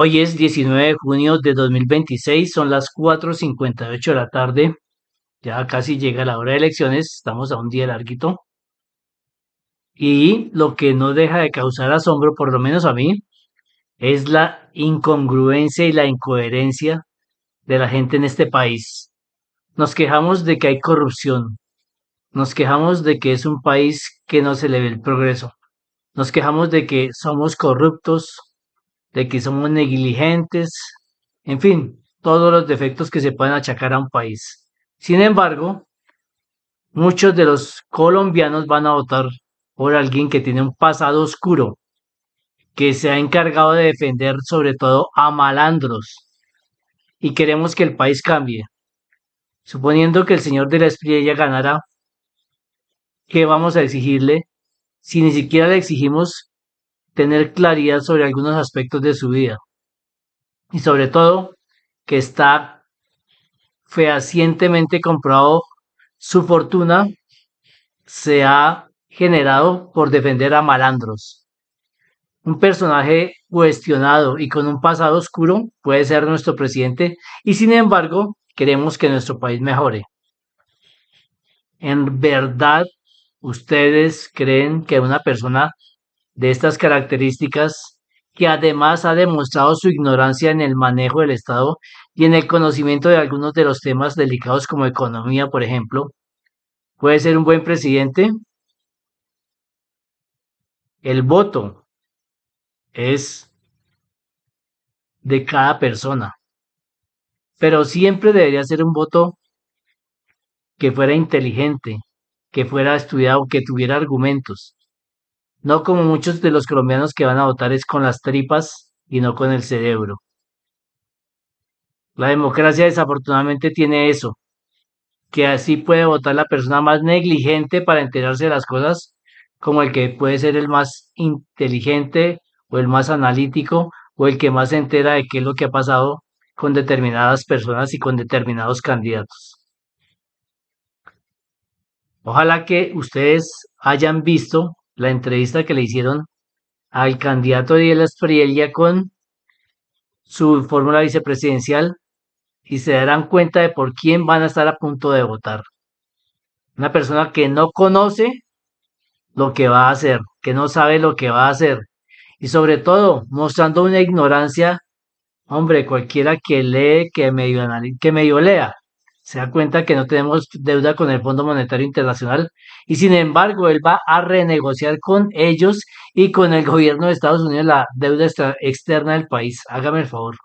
Hoy es 19 de junio de 2026, son las 4:58 de la tarde, ya casi llega la hora de elecciones, estamos a un día larguito, y lo que no deja de causar asombro, por lo menos a mí, es la incongruencia y la incoherencia de la gente en este país. Nos quejamos de que hay corrupción, nos quejamos de que es un país que no se le ve el progreso, nos quejamos de que somos corruptos, de que somos negligentes, en fin, todos los defectos que se pueden achacar a un país. Sin embargo, muchos de los colombianos van a votar por alguien que tiene un pasado oscuro, que se ha encargado de defender sobre todo a malandros, y queremos que el país cambie. Suponiendo que el señor de la Espriella ganara, ¿qué vamos a exigirle si ni siquiera le exigimos tener claridad sobre algunos aspectos de su vida? Y sobre todo, que está fehacientemente comprobado, su fortuna se ha generado por defender a malandros. Un personaje cuestionado y con un pasado oscuro puede ser nuestro presidente y sin embargo queremos que nuestro país mejore. ¿En verdad ustedes creen que una persona de estas características, que además ha demostrado su ignorancia en el manejo del Estado y en el conocimiento de algunos de los temas delicados como economía, por ejemplo, puede ser un buen presidente? El voto es de cada persona, pero siempre debería ser un voto que fuera inteligente, que fuera estudiado, que tuviera argumentos, no como muchos de los colombianos que van a votar es con las tripas y no con el cerebro. La democracia desafortunadamente tiene eso, que así puede votar la persona más negligente para enterarse de las cosas, como el que puede ser el más inteligente o el más analítico o el que más se entera de qué es lo que ha pasado con determinadas personas y con determinados candidatos. Ojalá que ustedes hayan visto la entrevista que le hicieron al candidato Diego Espriella con su fórmula vicepresidencial y se darán cuenta de por quién van a estar a punto de votar. Una persona que no conoce lo que va a hacer, que no sabe lo que va a hacer y sobre todo mostrando una ignorancia, hombre, cualquiera que lee, que medio lea, se da cuenta que no tenemos deuda con el Fondo Monetario Internacional y sin embargo él va a renegociar con ellos y con el gobierno de Estados Unidos la deuda externa del país. Hágame el favor.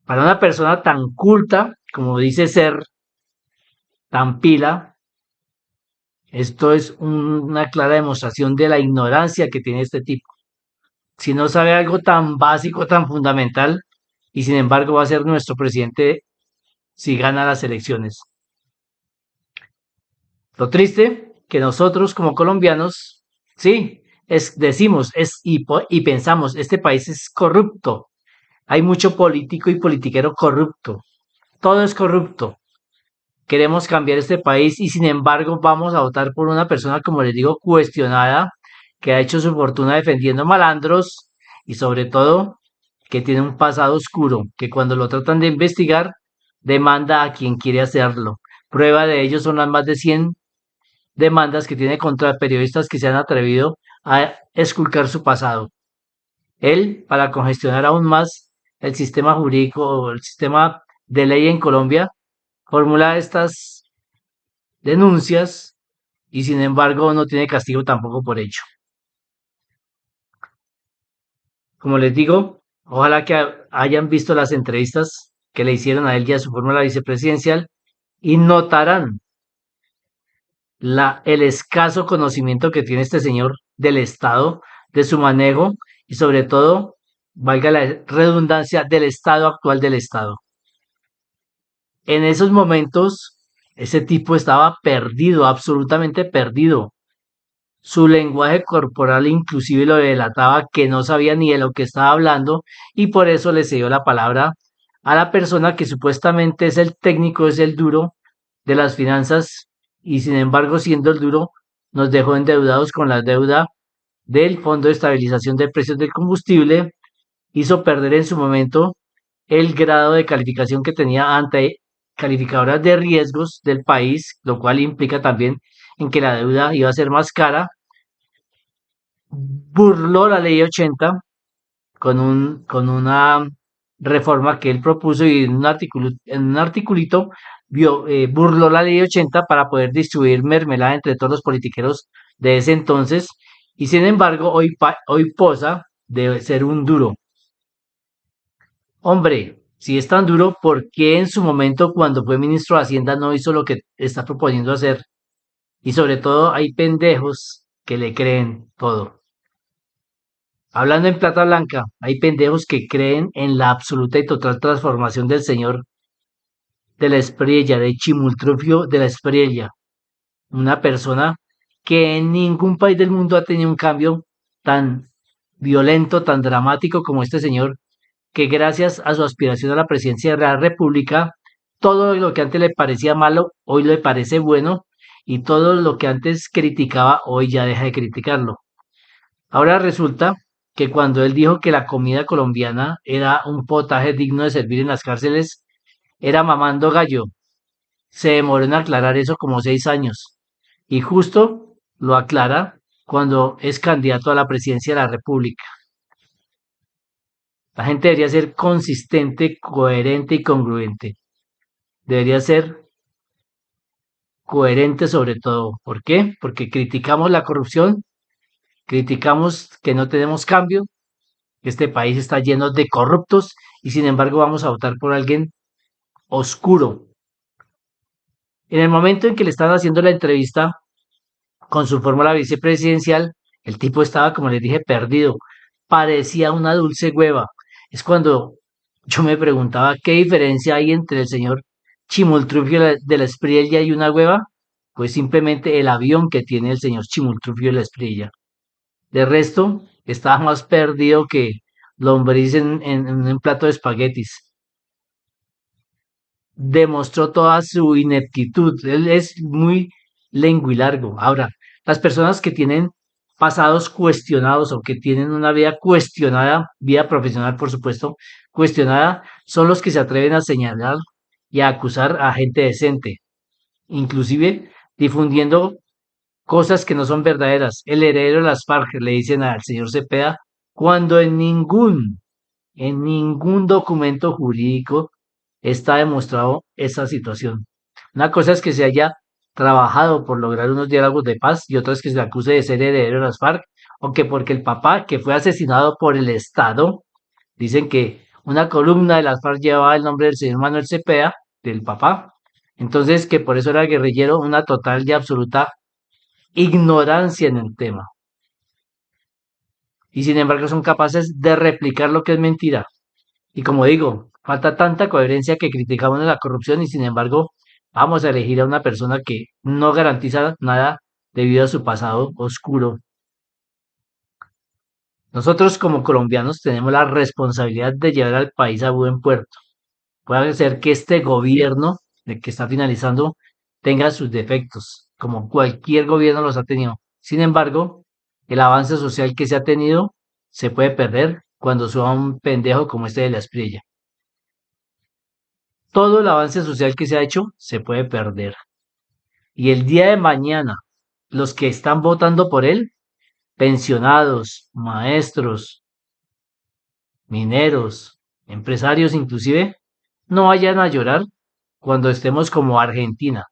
Para una persona tan culta como dice ser, tan pila, esto es una clara demostración de la ignorancia que tiene este tipo. Si no sabe algo tan básico, tan fundamental, y sin embargo va a ser nuestro presidente si gana las elecciones. Lo triste que nosotros como colombianos, sí, decimos y pensamos, este país es corrupto. Hay mucho político y politiquero corrupto. Todo es corrupto. Queremos cambiar este país y sin embargo vamos a votar por una persona, como les digo, cuestionada, que ha hecho su fortuna defendiendo malandros y sobre todo que tiene un pasado oscuro, que cuando lo tratan de investigar, demanda a quien quiere hacerlo. Prueba de ello son las más de 100 demandas que tiene contra periodistas que se han atrevido a esculcar su pasado. Él, para congestionar aún más el sistema jurídico o el sistema de ley en Colombia, formula estas denuncias y sin embargo no tiene castigo tampoco por ello. Como les digo, ojalá que hayan visto las entrevistas que le hicieron a él y a su fórmula vicepresidencial y notarán el escaso conocimiento que tiene este señor del Estado, de su manejo y sobre todo, valga la redundancia, del estado actual del Estado. En esos momentos, ese tipo estaba perdido, absolutamente perdido. Su lenguaje corporal inclusive lo delataba que no sabía ni de lo que estaba hablando y por eso le cedió la palabra a la persona que supuestamente es el técnico, es el duro de las finanzas y sin embargo siendo el duro nos dejó endeudados con la deuda del Fondo de Estabilización de Precios del Combustible hizo perder en su momento el grado de calificación que tenía ante calificadoras de riesgos del país, lo cual implica también en que la deuda iba a ser más cara, burló la ley 80 con una reforma que él propuso y en un articulito burló la ley 80 para poder distribuir mermelada entre todos los politiqueros de ese entonces y sin embargo hoy posa de ser un duro. Hombre, si es tan duro, ¿por qué en su momento cuando fue ministro de Hacienda no hizo lo que está proponiendo hacer? Y sobre todo hay pendejos que le creen todo. Hablando en plata blanca, hay pendejos que creen en la absoluta y total transformación del señor de la Espriella, de Chimultrufio de la Espriella, una persona que en ningún país del mundo ha tenido un cambio tan violento, tan dramático como este señor, que gracias a su aspiración a la presidencia de la República, todo lo que antes le parecía malo, hoy le parece bueno, y todo lo que antes criticaba, hoy ya deja de criticarlo. Ahora resulta que cuando él dijo que la comida colombiana era un potaje digno de servir en las cárceles, era mamando gallo. Se demoró en aclarar eso como 6 años. Y justo lo aclara cuando es candidato a la presidencia de la República. La gente debería ser consistente, coherente y congruente. Debería ser coherente sobre todo. ¿Por qué? Porque criticamos la corrupción, criticamos que no tenemos cambio, que este país está lleno de corruptos y sin embargo vamos a votar por alguien oscuro. En el momento en que le estaban haciendo la entrevista con su fórmula vicepresidencial, el tipo estaba, como les dije, perdido. Parecía una dulce hueva. Es cuando yo me preguntaba qué diferencia hay entre el señor Chimultrufio de la Espriella y una hueva. Pues simplemente el avión que tiene el señor Chimultrufio de la Espriella. De resto, estaba más perdido que lombriz en un plato de espaguetis. Demostró toda su ineptitud. Él es muy lenguilargo. Ahora, las personas que tienen pasados cuestionados o que tienen una vida cuestionada, vida profesional, por supuesto, cuestionada, son los que se atreven a señalar y a acusar a gente decente, inclusive difundiendo cosas que no son verdaderas. El heredero de las FARC, le dicen al señor Cepeda, cuando en ningún documento jurídico está demostrado esa situación. Una cosa es que se haya trabajado por lograr unos diálogos de paz y otra es que se le acuse de ser heredero de las FARC, aunque porque el papá, que fue asesinado por el Estado, dicen que una columna de las FARC llevaba el nombre del señor Manuel Cepeda, del papá, entonces que por eso era guerrillero, una total y absoluta ignorancia en el tema. Y sin embargo son capaces de replicar lo que es mentira. Y como digo, falta tanta coherencia que criticamos la corrupción y sin embargo vamos a elegir a una persona que no garantiza nada debido a su pasado oscuro. Nosotros como colombianos tenemos la responsabilidad de llevar al país a buen puerto. Puede ser que este gobierno, el que está finalizando, tenga sus defectos, como cualquier gobierno los ha tenido. Sin embargo, el avance social que se ha tenido se puede perder cuando suba un pendejo como este de la Espriella. Todo el avance social que se ha hecho se puede perder. Y el día de mañana, los que están votando por él, pensionados, maestros, mineros, empresarios inclusive, no vayan a llorar cuando estemos como Argentina.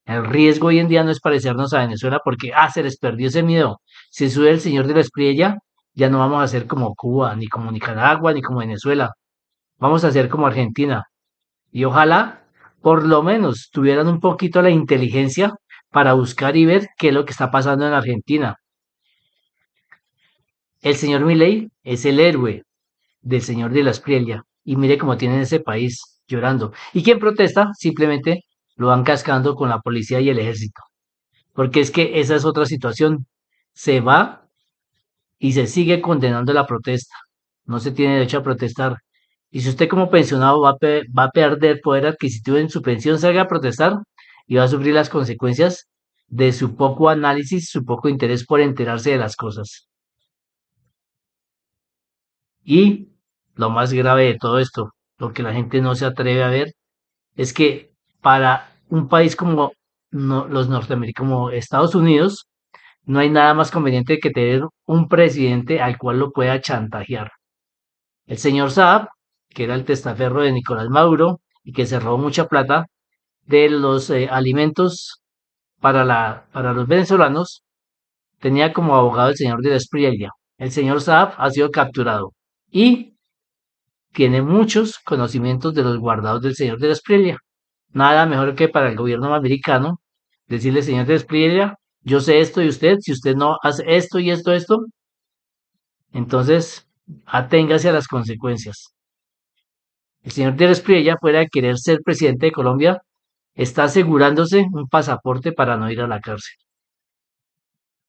El riesgo hoy en día no es parecernos a Venezuela porque, se les perdió ese miedo. Si sube el señor de la Espriella, ya no vamos a ser como Cuba, ni como Nicaragua, ni como Venezuela. Vamos a ser como Argentina. Y ojalá, por lo menos, tuvieran un poquito la inteligencia para buscar y ver qué es lo que está pasando en Argentina. El señor Milei es el héroe del señor de la Espriella. Y mire cómo tienen ese país llorando. ¿Y quien protesta? Simplemente lo van cascando con la policía y el ejército. Porque es que esa es otra situación. Se va y se sigue condenando la protesta. No se tiene derecho a protestar. Y si usted como pensionado va a perder poder adquisitivo en su pensión, salga a protestar y va a sufrir las consecuencias de su poco análisis, su poco interés por enterarse de las cosas. Y lo más grave de todo esto, lo que la gente no se atreve a ver, es que para un país como los norteamericanos, como Estados Unidos, no hay nada más conveniente que tener un presidente al cual lo pueda chantajear. El señor Saab, que era el testaferro de Nicolás Maduro y que se robó mucha plata de los alimentos para los venezolanos, tenía como abogado el señor de la Espriella. El señor Saab ha sido capturado y tiene muchos conocimientos de los guardados del señor de la Espriella. Nada mejor que para el gobierno americano decirle, señor de la Espriella, yo sé esto y usted, si usted no hace esto y esto, entonces aténgase a las consecuencias. El señor de la Espriella, fuera de querer ser presidente de Colombia, está asegurándose un pasaporte para no ir a la cárcel.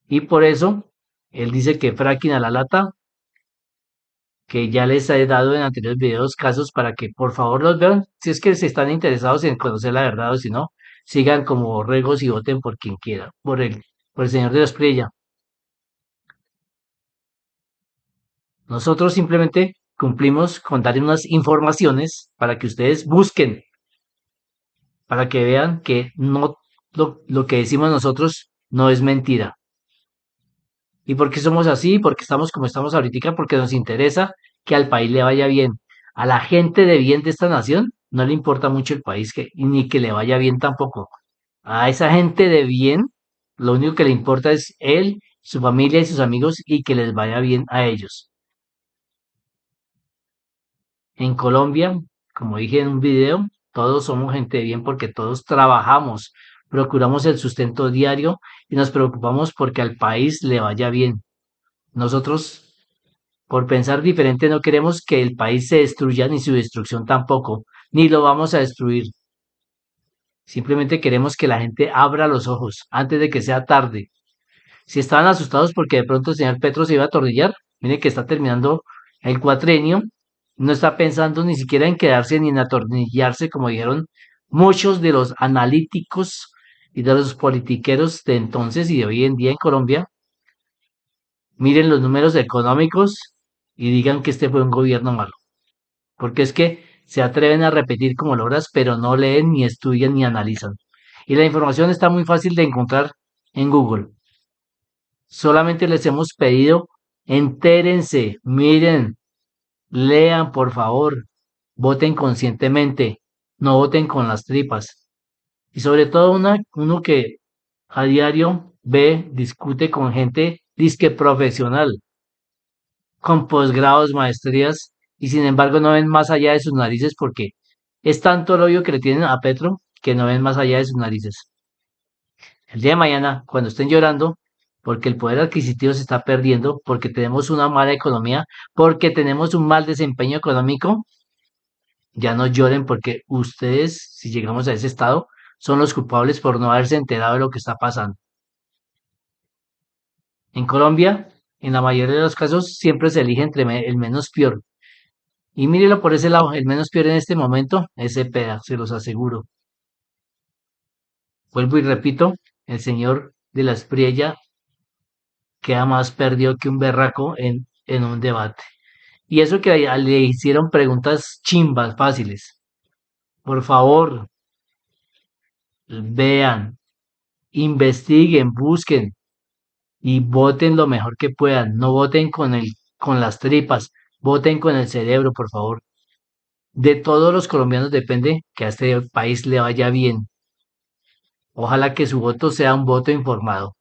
Y por eso, él dice que fracking a la lata, que ya les he dado en anteriores videos casos para que por favor los vean, si es que se están interesados en conocer la verdad o si no, sigan como borregos y voten por quien quiera, por el señor de la Espriella. Nosotros simplemente cumplimos con dar unas informaciones para que ustedes busquen, para que vean que no lo que decimos nosotros no es mentira. ¿Y por qué somos así? Porque estamos como estamos ahorita, porque nos interesa que al país le vaya bien. A la gente de bien de esta nación no le importa mucho el país ni que le vaya bien tampoco. A esa gente de bien, lo único que le importa es él, su familia y sus amigos y que les vaya bien a ellos. En Colombia, como dije en un video, todos somos gente de bien porque todos trabajamos, procuramos el sustento diario y nos preocupamos porque al país le vaya bien. Nosotros, por pensar diferente, no queremos que el país se destruya ni su destrucción tampoco, ni lo vamos a destruir. Simplemente queremos que la gente abra los ojos antes de que sea tarde. Si estaban asustados porque de pronto el señor Petro se iba a atornillar, mire que está terminando el cuatrenio, no está pensando ni siquiera en quedarse ni en atornillarse, como dijeron muchos de los analíticos y de los politiqueros de entonces y de hoy en día en Colombia. Miren los números económicos y digan que este fue un gobierno malo. Porque es que se atreven a repetir como logras, pero no leen, ni estudian, ni analizan. Y la información está muy fácil de encontrar en Google. Solamente les hemos pedido, entérense, miren, lean, por favor, voten conscientemente, no voten con las tripas. Y sobre todo uno que a diario ve, discute con gente disque profesional, con posgrados, maestrías, y sin embargo no ven más allá de sus narices porque es tanto el odio que le tienen a Petro que no ven más allá de sus narices. El día de mañana, cuando estén llorando, porque el poder adquisitivo se está perdiendo, porque tenemos una mala economía, porque tenemos un mal desempeño económico, ya no lloren porque ustedes, si llegamos a ese estado, son los culpables por no haberse enterado de lo que está pasando. En Colombia, en la mayoría de los casos, siempre se elige entre el menos peor. Y mírelo por ese lado, el menos peor en este momento es Cepeda, se los aseguro. Vuelvo y repito, el señor de la Espriella queda más perdido que un berraco en un debate. Y eso que le hicieron preguntas chimbas, fáciles. Por favor, vean, investiguen, busquen y voten lo mejor que puedan. No voten con las tripas, voten con el cerebro, por favor. De todos los colombianos depende que a este país le vaya bien. Ojalá que su voto sea un voto informado.